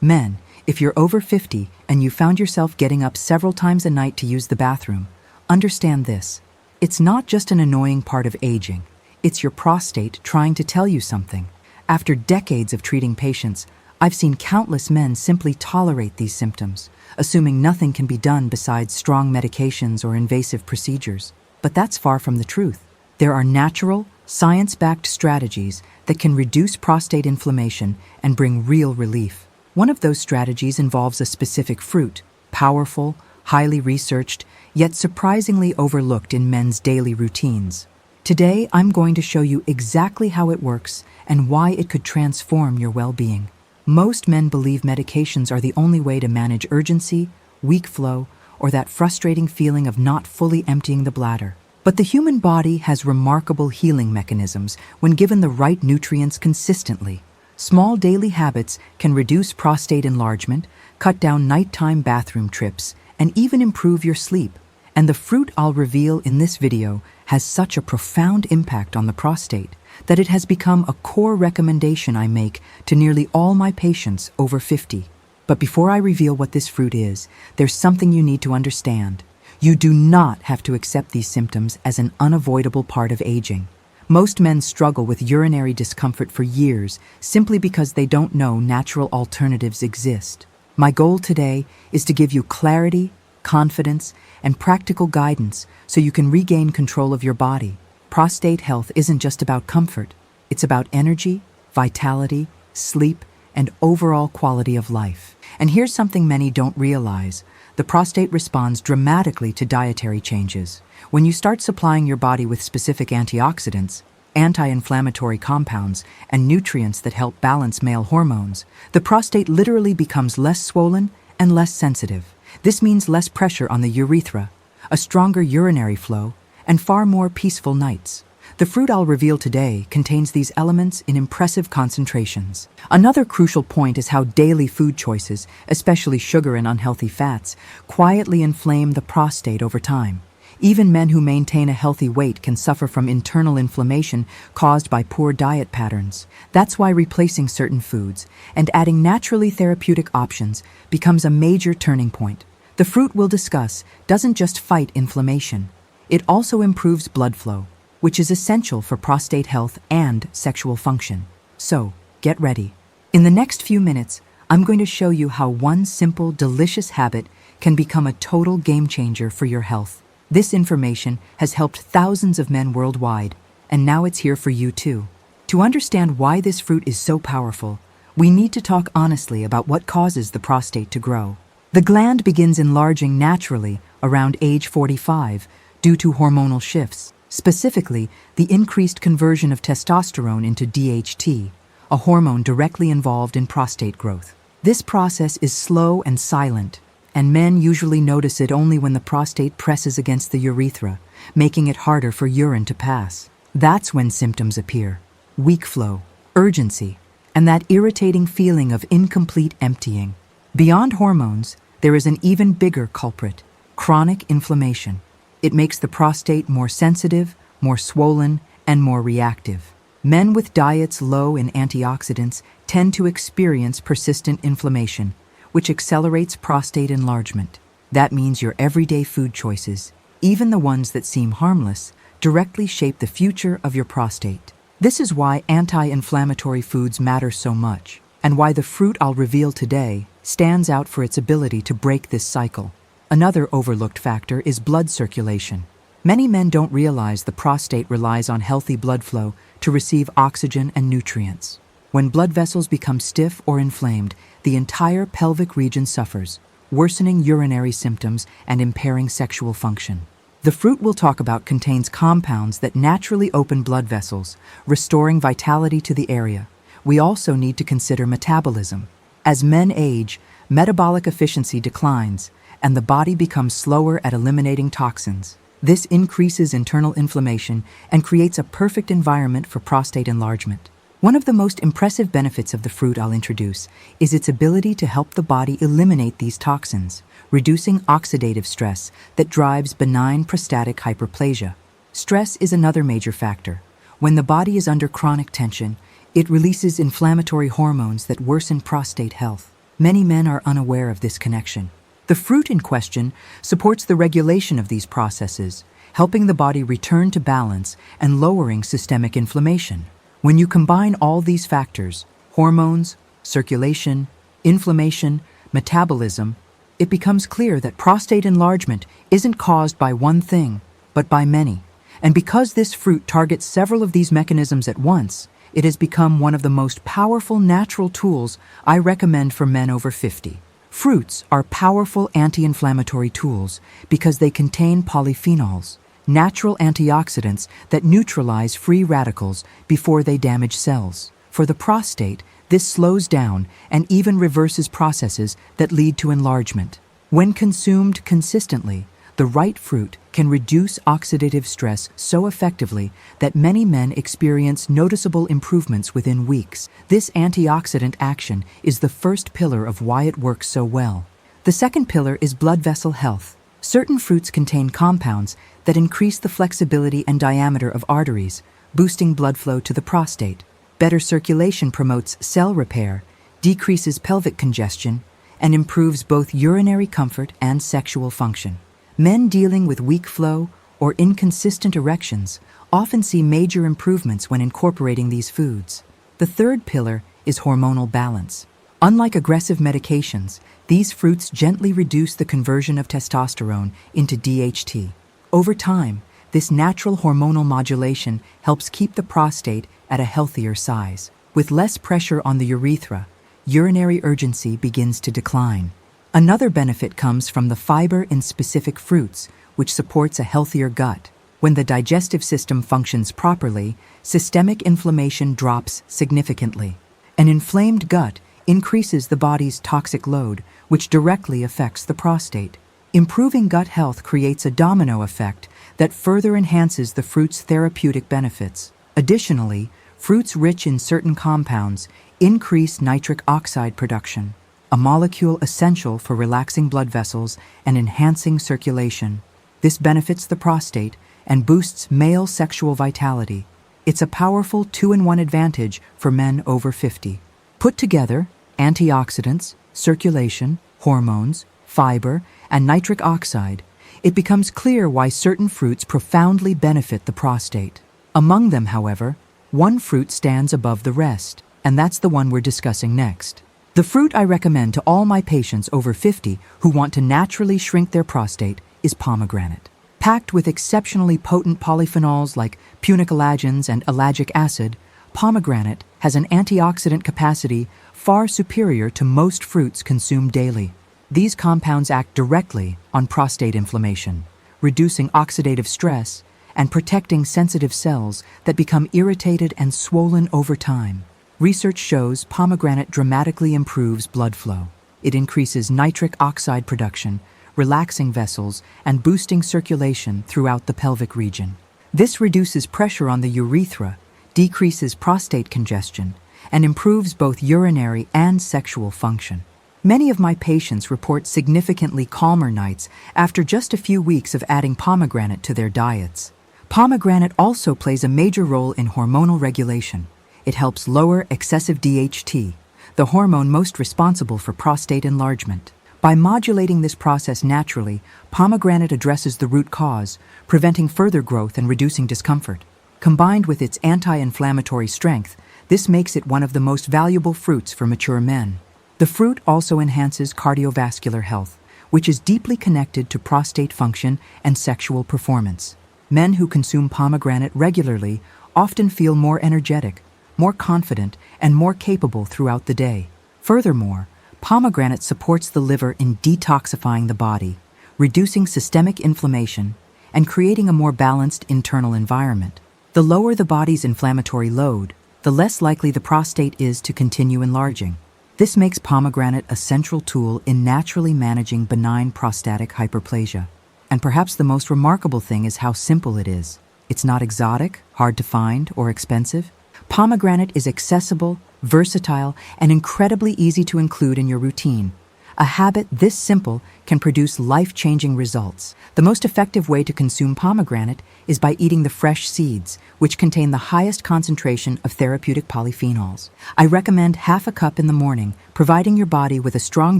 Men, if you're over 50 and you found yourself getting up several times a night to use the bathroom, understand this. It's not just an annoying part of aging. It's your prostate trying to tell you something. After decades of treating patients, I've seen countless men simply tolerate these symptoms, assuming nothing can be done besides strong medications or invasive procedures. But that's far from the truth. There are natural, science-backed strategies that can reduce prostate inflammation and bring real relief. One of those strategies involves a specific fruit, powerful, highly researched, yet surprisingly overlooked in men's daily routines. Today, I'm going to show you exactly how it works and why it could transform your well-being. Most men believe medications are the only way to manage urgency, weak flow, or that frustrating feeling of not fully emptying the bladder. But the human body has remarkable healing mechanisms when given the right nutrients consistently. Small daily habits can reduce prostate enlargement, cut down nighttime bathroom trips, and even improve your sleep. And the fruit I'll reveal in this video has such a profound impact on the prostate that it has become a core recommendation I make to nearly all my patients over 50. But before I reveal what this fruit is, there's something you need to understand. You do not have to accept these symptoms as an unavoidable part of aging. Most men struggle with urinary discomfort for years simply because they don't know natural alternatives exist. My goal today is to give you clarity, confidence, and practical guidance so you can regain control of your body. Prostate health isn't just about comfort. It's about energy, vitality, sleep, and overall quality of life. And here's something many don't realize. The prostate responds dramatically to dietary changes. When you start supplying your body with specific antioxidants, anti-inflammatory compounds, and nutrients that help balance male hormones, the prostate literally becomes less swollen and less sensitive. This means less pressure on the urethra, a stronger urinary flow, and far more peaceful nights. The fruit I'll reveal today contains these elements in impressive concentrations. Another crucial point is how daily food choices, especially sugar and unhealthy fats, quietly inflame the prostate over time. Even men who maintain a healthy weight can suffer from internal inflammation caused by poor diet patterns. That's why replacing certain foods and adding naturally therapeutic options becomes a major turning point. The fruit we'll discuss doesn't just fight inflammation. It also improves blood flow, which is essential for prostate health and sexual function. So, get ready. In the next few minutes, I'm going to show you how one simple, delicious habit can become a total game changer for your health. This information has helped thousands of men worldwide, and now it's here for you too. To understand why this fruit is so powerful, we need to talk honestly about what causes the prostate to grow. The gland begins enlarging naturally around age 45 due to hormonal shifts, specifically the increased conversion of testosterone into DHT, a hormone directly involved in prostate growth. This process is slow and silent, and men usually notice it only when the prostate presses against the urethra, making it harder for urine to pass. That's when symptoms appear: weak flow, urgency, and that irritating feeling of incomplete emptying. Beyond hormones, there is an even bigger culprit: chronic inflammation. It makes the prostate more sensitive, more swollen, and more reactive. Men with diets low in antioxidants tend to experience persistent inflammation, which accelerates prostate enlargement. That means your everyday food choices, even the ones that seem harmless, directly shape the future of your prostate. This is why anti-inflammatory foods matter so much, and why the fruit I'll reveal today stands out for its ability to break this cycle. Another overlooked factor is blood circulation. Many men don't realize the prostate relies on healthy blood flow to receive oxygen and nutrients. When blood vessels become stiff or inflamed, the entire pelvic region suffers, worsening urinary symptoms and impairing sexual function. The fruit we'll talk about contains compounds that naturally open blood vessels, restoring vitality to the area. We also need to consider metabolism. As men age, metabolic efficiency declines, and the body becomes slower at eliminating toxins. This increases internal inflammation and creates a perfect environment for prostate enlargement. One of the most impressive benefits of the fruit I'll introduce is its ability to help the body eliminate these toxins, reducing oxidative stress that drives benign prostatic hyperplasia. Stress is another major factor. When the body is under chronic tension, it releases inflammatory hormones that worsen prostate health. Many men are unaware of this connection. The fruit in question supports the regulation of these processes, helping the body return to balance and lowering systemic inflammation. When you combine all these factors, hormones, circulation, inflammation, metabolism, it becomes clear that prostate enlargement isn't caused by one thing, but by many. And because this fruit targets several of these mechanisms at once, it has become one of the most powerful natural tools I recommend for men over 50. Fruits are powerful anti-inflammatory tools because they contain polyphenols, natural antioxidants that neutralize free radicals before they damage cells. For the prostate, this slows down and even reverses processes that lead to enlargement. When consumed consistently, the right fruit can reduce oxidative stress so effectively that many men experience noticeable improvements within weeks. This antioxidant action is the first pillar of why it works so well. The second pillar is blood vessel health. Certain fruits contain compounds that increase the flexibility and diameter of arteries, boosting blood flow to the prostate. Better circulation promotes cell repair, decreases pelvic congestion, and improves both urinary comfort and sexual function. Men dealing with weak flow or inconsistent erections often see major improvements when incorporating these foods. The third pillar is hormonal balance. Unlike aggressive medications, these fruits gently reduce the conversion of testosterone into DHT. Over time, this natural hormonal modulation helps keep the prostate at a healthier size. With less pressure on the urethra, urinary urgency begins to decline. Another benefit comes from the fiber in specific fruits, which supports a healthier gut. When the digestive system functions properly, systemic inflammation drops significantly. An inflamed gut increases the body's toxic load, which directly affects the prostate. Improving gut health creates a domino effect that further enhances the fruit's therapeutic benefits. Additionally, fruits rich in certain compounds increase nitric oxide production, a molecule essential for relaxing blood vessels and enhancing circulation. This benefits the prostate and boosts male sexual vitality. It's a powerful two-in-one advantage for men over 50. Put together, antioxidants, circulation, hormones, fiber, and nitric oxide, it becomes clear why certain fruits profoundly benefit the prostate. Among them, however, one fruit stands above the rest, and that's the one we're discussing next. The fruit I recommend to all my patients over 50 who want to naturally shrink their prostate is pomegranate. Packed with exceptionally potent polyphenols like punicolagens and ellagic acid, pomegranate has an antioxidant capacity far superior to most fruits consumed daily. These compounds act directly on prostate inflammation, reducing oxidative stress and protecting sensitive cells that become irritated and swollen over time. Research shows pomegranate dramatically improves blood flow. It increases nitric oxide production, relaxing vessels, and boosting circulation throughout the pelvic region. This reduces pressure on the urethra, decreases prostate congestion, and improves both urinary and sexual function. Many of my patients report significantly calmer nights after just a few weeks of adding pomegranate to their diets. Pomegranate also plays a major role in hormonal regulation. It helps lower excessive DHT, the hormone most responsible for prostate enlargement. By modulating this process naturally, pomegranate addresses the root cause, preventing further growth and reducing discomfort. Combined with its anti-inflammatory strength, this makes it one of the most valuable fruits for mature men. The fruit also enhances cardiovascular health, which is deeply connected to prostate function and sexual performance. Men who consume pomegranate regularly often feel more energetic, more confident, and more capable throughout the day. Furthermore, pomegranate supports the liver in detoxifying the body, reducing systemic inflammation, and creating a more balanced internal environment. The lower the body's inflammatory load, the less likely the prostate is to continue enlarging. This makes pomegranate a central tool in naturally managing benign prostatic hyperplasia. And perhaps the most remarkable thing is how simple it is. It's not exotic, hard to find, or expensive. Pomegranate is accessible, versatile, and incredibly easy to include in your routine. A habit this simple can produce life-changing results. The most effective way to consume pomegranate is by eating the fresh seeds, which contain the highest concentration of therapeutic polyphenols. I recommend half a cup in the morning, providing your body with a strong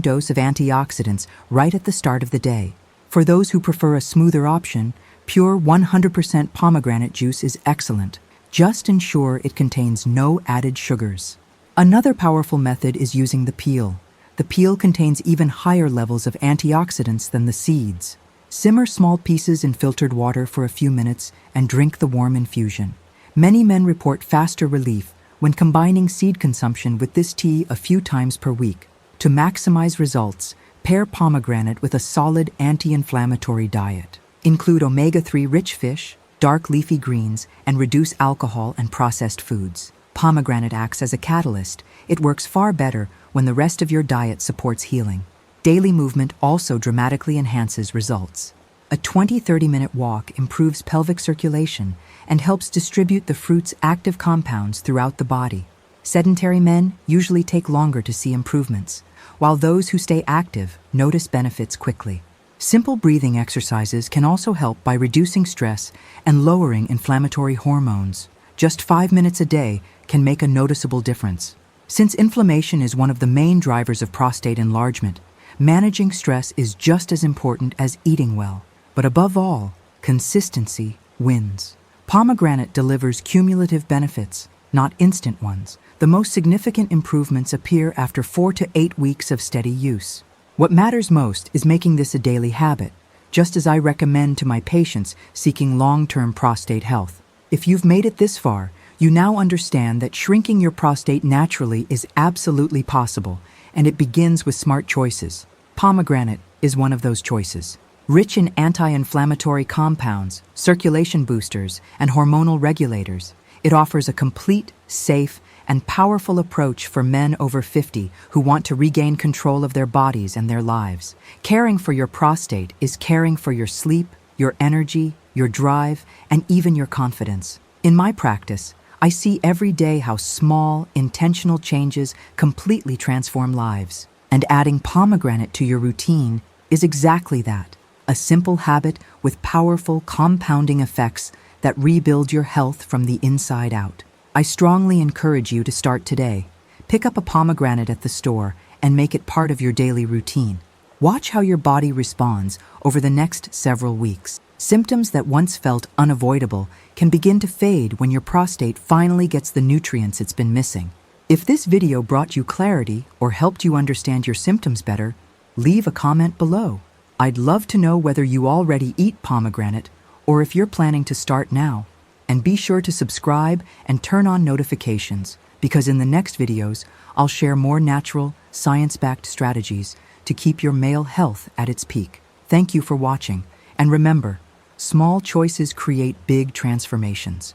dose of antioxidants right at the start of the day. For those who prefer a smoother option, pure 100% pomegranate juice is excellent. Just ensure it contains no added sugars. Another powerful method is using the peel. The peel contains even higher levels of antioxidants than the seeds. Simmer small pieces in filtered water for a few minutes and drink the warm infusion. Many men report faster relief when combining seed consumption with this tea a few times per week. To maximize results, pair pomegranate with a solid anti-inflammatory diet. Include omega-3 rich fish, dark leafy greens, and reduce alcohol and processed foods. Pomegranate acts as a catalyst. It works far better when the rest of your diet supports healing. Daily movement also dramatically enhances results. A 20-30-minute walk improves pelvic circulation and helps distribute the fruit's active compounds throughout the body. Sedentary men usually take longer to see improvements, while those who stay active notice benefits quickly. Simple breathing exercises can also help by reducing stress and lowering inflammatory hormones. Just 5 minutes a day can make a noticeable difference. Since inflammation is one of the main drivers of prostate enlargement, managing stress is just as important as eating well. But above all, consistency wins. Pomegranate delivers cumulative benefits, not instant ones. The most significant improvements appear after 4 to 8 weeks of steady use. What matters most is making this a daily habit, just as I recommend to my patients seeking long-term prostate health. If you've made it this far, you now understand that shrinking your prostate naturally is absolutely possible, and it begins with smart choices. Pomegranate is one of those choices. Rich in anti-inflammatory compounds, circulation boosters, and hormonal regulators, it offers a complete, safe, and powerful approach for men over 50 who want to regain control of their bodies and their lives. Caring for your prostate is caring for your sleep, your energy, your drive, and even your confidence. In my practice, I see every day how small, intentional changes completely transform lives. And adding pomegranate to your routine is exactly that. A simple habit with powerful compounding effects that rebuild your health from the inside out. I strongly encourage you to start today. Pick up a pomegranate at the store and make it part of your daily routine. Watch how your body responds over the next several weeks. Symptoms that once felt unavoidable can begin to fade when your prostate finally gets the nutrients it's been missing. If this video brought you clarity or helped you understand your symptoms better, leave a comment below. I'd love to know whether you already eat pomegranate or if you're planning to start now. And be sure to subscribe and turn on notifications, because in the next videos, I'll share more natural, science-backed strategies to keep your male health at its peak. Thank you for watching, and remember, small choices create big transformations.